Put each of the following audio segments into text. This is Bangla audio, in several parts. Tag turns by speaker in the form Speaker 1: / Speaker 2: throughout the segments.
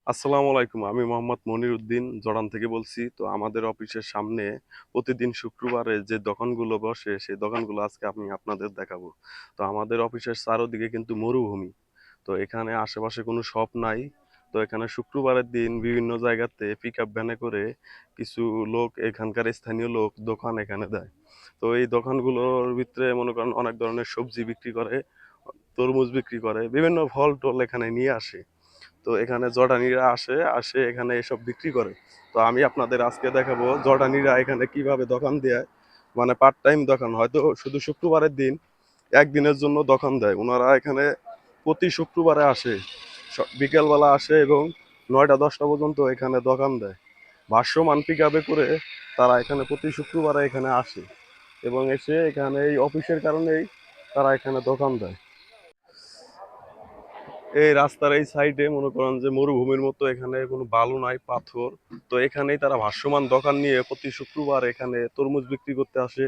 Speaker 1: আসসালামু আলাইকুম। আমি মোহাম্মদ মনিরউদ্দিন জর্ডান থেকে বলছি। তো আমাদের অফিসের সামনে প্রতিদিন শুক্রবারে যে দোকানগুলো বসে, সেই দোকানগুলো আজকে আমি আপনাদের দেখাবো। তো আমাদের অফিসের চারদিকে কিন্তু মরুভূমি। তো এখানে আশেপাশে কোনো শপ নাই। তো এখানে শুক্রবারের দিন বিভিন্ন জায়গাতে পিকআপ ভ্যানে করে কিছু লোক, এখানকার স্থানীয় লোক দোকান এখানে দেয়। তো এই দোকানগুলোর ভিতরে মনে করেন অনেক ধরনের সবজি বিক্রি করে, তরমুজ বিক্রি করে, বিভিন্ন ফল-টল এখানে নিয়ে আসে। তো এখানে জর্ডানিরা আসে এখানে এসব বিক্রি করে। তো আমি আপনাদের আজকে দেখাবো জর্ডানিরা এখানে কিভাবে দোকান দেয়। মানে পার্ট টাইম দোকান, হয়তো শুধু শুক্রবারের দিন একদিনের জন্য দোকান দেয়। ওনারা এখানে প্রতি শুক্রবারে আসে, বিকেলবেলা আসে এবং 9টা-10টা পর্যন্ত এখানে দোকান দেয়। ভাষ্যমান পিক আপে করে তারা এখানে প্রতি শুক্রবারে এখানে আসে এবং এসে এখানে এই অফিসের কারণেই তারা এখানে দোকান দেয়। এই রাস্তার এই সাইডে মনে করেন যে মরুভূমির মতো, এখানে কোনো বালু নাই, পাথর। তো এখানেই তারা ভাসমান দোকান নিয়ে প্রতি শুক্রবার এখানে তরমুজ বিক্রি করতে আসে,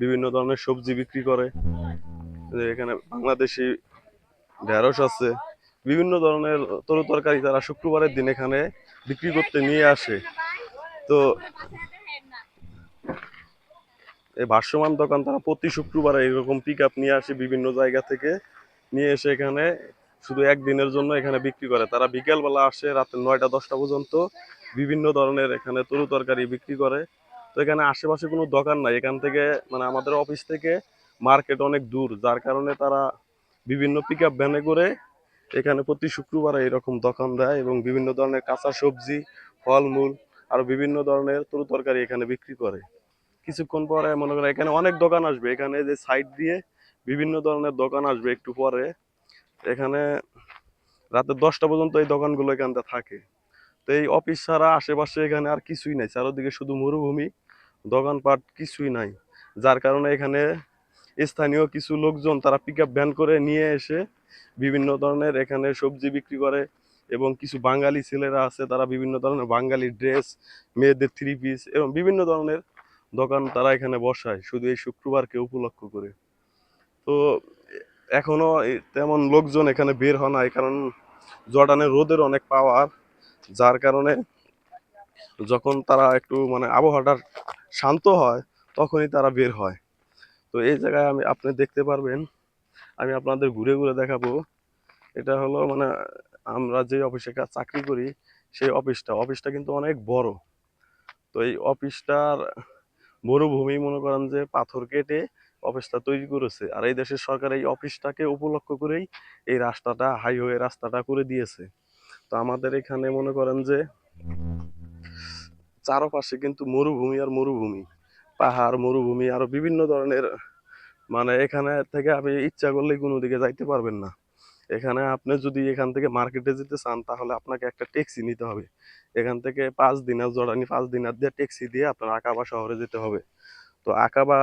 Speaker 1: বিভিন্ন ধরনের সবজি বিক্রি করে। যে এখানে বাংলাদেশি ঢেঁড়স আছে, বিভিন্ন ধরনের তরকারি তারা শুক্রবারের দিন এখানে বিক্রি করতে নিয়ে আসে। তো এই ভাসমান দোকান তারা প্রতি শুক্রবারে এরকম পিক আপ নিয়ে আসে বিভিন্ন জায়গা থেকে, নিয়ে এসে এখানে শুধু একদিনের জন্য এখানে বিক্রি করে। তারা বিকেলবেলা আসে রাতে 9টা-10টা পর্যন্ত বিভিন্ন ধরনের এখানে তরকারি বিক্রি করে। তো এখানে আশেপাশে কোনো দোকান নাই, এখান থেকে মানে আমাদের অফিস থেকে মার্কেট অনেক দূর, যার কারণে তারা বিভিন্ন পিক আপ ভ্যানে করে এখানে প্রতি শুক্রবারে এরকম দোকান দেয় এবং বিভিন্ন ধরনের কাঁচা সবজি, ফলমূল আর বিভিন্ন ধরনের তরকারি এখানে বিক্রি করে। কিছুক্ষণ পরে মনে করেন এখানে অনেক দোকান আসবে, এখানে যে সাইড দিয়ে বিভিন্ন ধরনের দোকান আসবে একটু পরে। এখানে রাতে 10টা পর্যন্ত এই দোকানগুলো এখানটা থাকে। তো এই অফিস ছাড়া আশেপাশে এখানে আর কিছুই নাই, চারদিকে শুধু মরুভূমি, দোকানপাট কিছুই নাই। যার কারণে এখানে স্থানীয় কিছু লোকজন তারা পিক আপ ভ্যান করে নিয়ে এসে বিভিন্ন ধরনের এখানে সবজি বিক্রি করে এবং কিছু বাঙালি ছেলেরা আছে, তারা বিভিন্ন ধরনের বাঙালি ড্রেস, মেয়েদের থ্রি পিস এবং বিভিন্ন ধরনের দোকান তারা এখানে বসায় শুধু এই শুক্রবারকে উপলক্ষ করে। তো এখনো তেমন লোকজন এখানে বের হয় না, কারণ জর্ডানের রোদের অনেক পাওয়ার, যার কারণে যখন তারা একটু মানে আবহাওয়াটা শান্ত হয় তখনই তারা বের হয়। তো এই জায়গায় আপনি দেখতে পারবেন, আমি আপনাদের ঘুরে ঘুরে দেখাবো। এটা হলো মানে আমরা যে অফিসে চাকরি করি, সেই অফিসটা কিন্তু অনেক বড়। তো এই অফিসটার মরুভূমি মনে করেন যে পাথর কেটে অফিসটা তৈরি করেছে, আর এই দেশের সরকার এই অফিসটাকে উপলক্ষ করেই এই রাস্তাটা, হাইওয়ে রাস্তাটা করে দিয়েছে। তো আমাদের এখানে মনে করেন যে চারপাশে কিন্তু মরুভূমি আর মরুভূমি, পাহাড়, মরুভূমি, আরো বিভিন্ন ধরনের। মানে এখানে থেকে আপনি ইচ্ছা করলেই কোনো দিকে যাইতে পারবেন না। এখানে আপনি যদি এখান থেকে মার্কেটে যেতে চান তাহলে আপনাকে একটা ট্যাক্সি নিতে হবে। এখান থেকে 5 দিনার, জর্ডানি 5 দিনার দিয়ে ট্যাক্সি দিয়ে আপনার আকাবা শহরে যেতে হবে। তো আকাবা